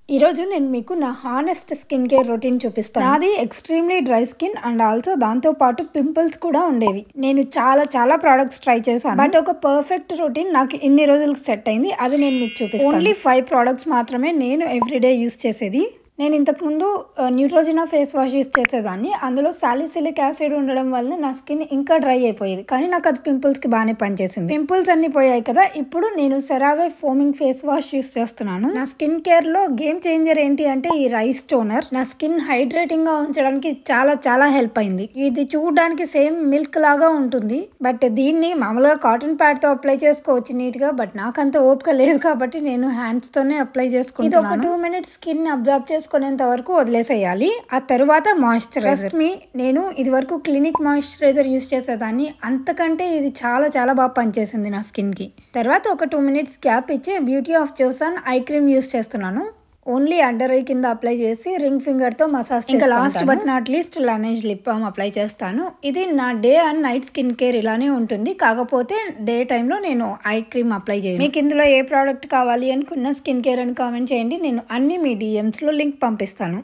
ఈరోజు నేను మీకు నా హానెస్ట్ స్కిన్ కేర్ రొటీన్ చూపిస్తాను. నాది extremely dry skin and also దాంతో పాటు పింపుల్స్ కూడా ఉండేవి. నేను చాలా ప్రోడక్ట్స్ ట్రై చేశాను, బట్ ఒక పర్ఫెక్ట్ రొటీన్ నాకు ఇన్ని రోజులకు సెట్ అయింది. అది నేను మీకు చూపిస్తాను. ఓన్లీ 5 ప్రోడక్ట్స్ మాత్రమే నేను ఎవ్రీడే యూస్ చేసేది. నేను ఇంతకుముందు న్యూట్రోజినా ఫేస్ వాష్ యూస్ చేసేదాన్ని. అందులో సాలిసిలిక్ యాసిడ్ ఉండడం వల్ల నా స్కిన్ ఇంకా డ్రై అయిపోయేది, కానీ నాకు అది పింపుల్స్కి బాగానే పనిచేసింది. పింపుల్స్ అన్ని పోయాయి కదా, ఇప్పుడు నేను సెరావే ఫోమింగ్ ఫేస్ వాష్ యూస్ చేస్తున్నాను. నా స్కిన్ కేర్లో గేమ్ చేంజర్ ఏంటి అంటే ఈ రైస్ టోనర్. నా స్కిన్ హైడ్రేటింగ్గా ఉంచడానికి చాలా హెల్ప్ అయింది. ఇది చూడడానికి సేమ్ మిల్క్ లాగా ఉంటుంది, బట్ దీన్ని మామూలుగా కాటన్ ప్యాడ్తో అప్లై చేసుకోవచ్చు నీట్గా. బట్ నాకంత ఓపిక లేదు కాబట్టి నేను హ్యాండ్స్తోనే అప్లై చేసుకుంటాను. ఇది ఒక 2 minutes స్కిన్ అబ్జర్వ్ చేసుకునేంత వరకు వదిలేసేయాలి. ఆ తర్వాత మాయిశ్చరైజర్. నేను ఇది వరకు క్లినిక్ మాయిశ్చరైజర్ యూస్ చేసేదాన్ని, అంతకంటే ఇది చాలా బాగా పనిచేసింది నా స్కిన్ కి. తర్వాత ఒక 2 minutes గ్యాప్ ఇచ్చి beauty of Joseon eye cream use చేస్తున్నాను. ఓన్లీ అండర్ ఐ కింద అప్లై చేసి రింగ్ ఫింగర్ తో మసాజ్. ఇంకా last but not least Laneige lip balm apply చేస్తాను. ఇది నా day and night skin care ఇలానే ఉంటుంది, కాకపోతే డే టైంలో నేను ఐ క్రీమ్ అప్లై చేయను. మీకు ఇందులో ఏ ప్రోడక్ట్ కావాలి అనుకున్న స్కిన్ కేర్ అని కామెంట్ చేయండి, నేను అన్ని మీ DMs లో లింక్ పంపిస్తాను.